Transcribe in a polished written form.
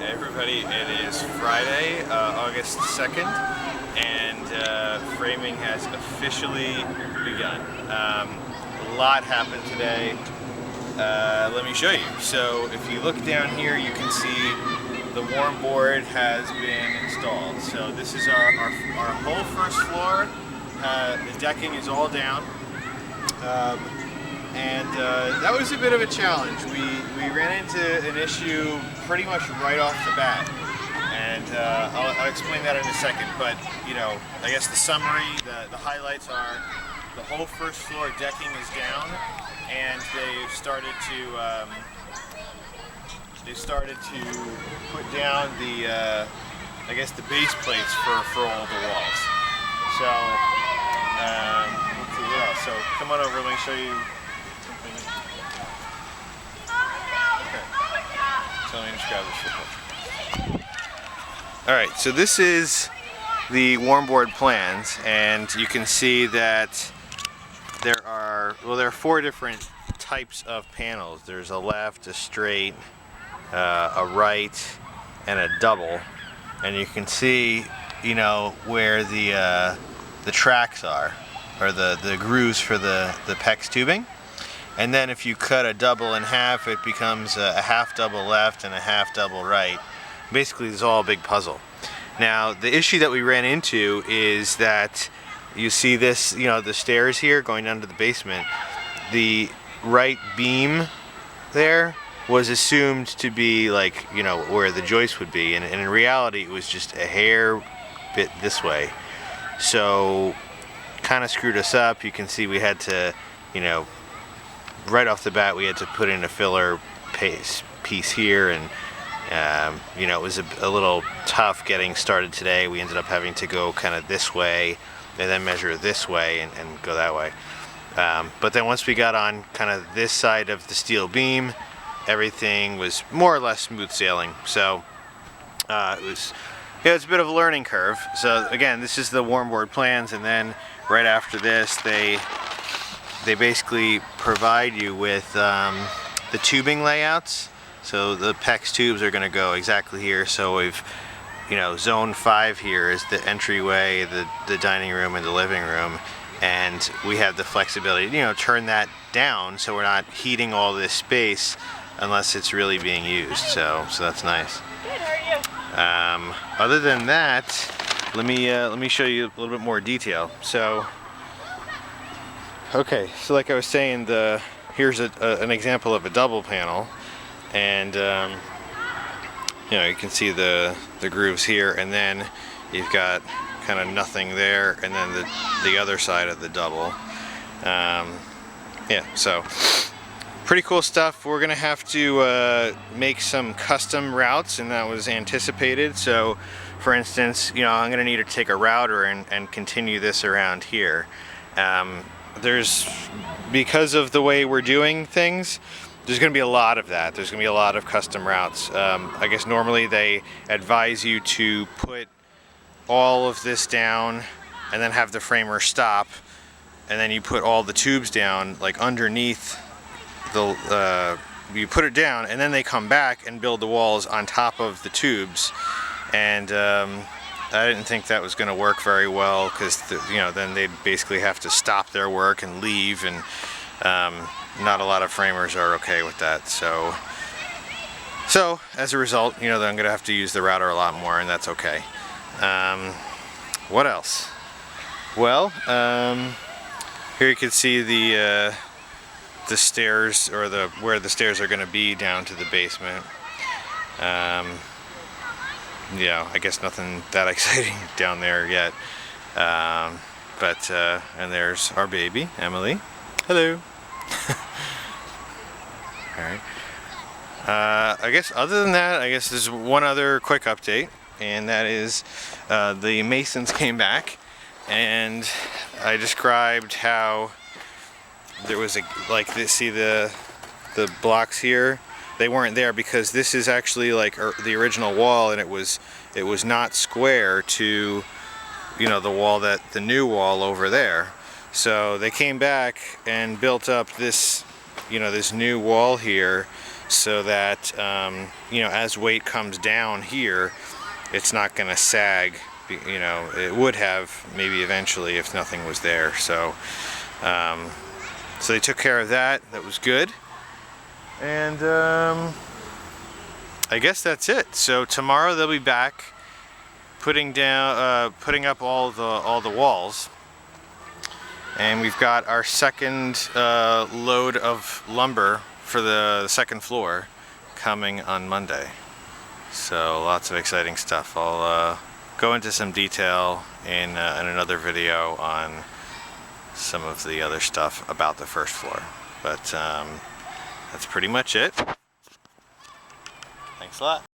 Hey everybody, it is Friday, August 2nd, and framing has officially begun. A lot happened today. Let me show you. So if you look down here, you can see the Warmboard has been installed. So this is our whole first floor. The decking is all down. That was a bit of a challenge. We ran into an issue pretty much right off the bat, and I'll explain that in a second. But you know, I guess the summary, the highlights are the whole first floor decking is down, and they've started to put down the I guess the base plates for all the walls. So let's see what else. So come on over. Let me show you. So let me just grab this real quick. Alright, so this is the Warmboard plans, and you can see that there are 4 different types of panels. There's a left, a straight, a right, and a double. And you can see, you know, where the tracks are, or the grooves for the PEX tubing. And then if you cut a double in half, it becomes a half double left and a half double right. Basically, it's all a big puzzle. Now, the issue that we ran into is that you see this, you know, the stairs here going down to the basement. The right beam there was assumed to be like, you know, where the joist would be, and in reality, it was just a hair bit this way. So, kind of screwed us up. You can see we had to, you know, right off the bat we had to put in a filler piece here, and you know, it was a little tough getting started today. We ended up having to go kind of this way and then measure this way and go that way. But then once we got on kind of this side of the steel beam, everything was more or less smooth sailing. So it's a bit of a learning curve. So again, this is the Warmboard plans, and then right after this they basically provide you with the tubing layouts. So the PEX tubes are going to go exactly here. So we've, you know, zone 5 here is the entryway, the dining room, and the living room, and we have the flexibility to, you know, turn that down so we're not heating all this space unless it's really being used. So that's nice. Good. How are you? Other than that, let me show you a little bit more detail. So. Okay, so like I was saying, here's an example of a double panel, and you know, you can see the grooves here, and then you've got kind of nothing there, and then the other side of the double. Yeah, so pretty cool stuff. We're gonna have to make some custom routes, and that was anticipated. So, for instance, you know, I'm gonna need to take a router and continue this around here. Because of the way we're doing things, there's going to be a lot of that. There's going to be a lot of custom routes. I guess normally they advise you to put all of this down and then have the framer stop, and then you put all the tubes down like underneath you put it down, and then they come back and build the walls on top of the tubes. And I didn't think that was going to work very well, because you know, then they'd basically have to stop their work and leave, and not a lot of framers are okay with that. So as a result, you know, I'm going to have to use the router a lot more, and that's okay. What else? Well, here you can see the stairs, or where the stairs are going to be down to the basement. Yeah, I guess nothing that exciting down there yet. And there's our baby, Emily. Hello. Alright. I guess other than that, I guess there's one other quick update, and that is the masons came back, and I described how there was see the blocks here. They weren't there because this is actually like the original wall, and it was not square to, you know, the new wall over there. So they came back and built up this, you know, this new wall here, so that you know, as weight comes down here, it's not going to sag. You know, it would have maybe eventually if nothing was there. So so they took care of that. That was good. And I guess that's it. So tomorrow they'll be back putting up all the walls. And we've got our second load of lumber for the second floor coming on Monday. So lots of exciting stuff. I'll go into some detail in another video on some of the other stuff about the first floor. But that's pretty much it. Thanks a lot.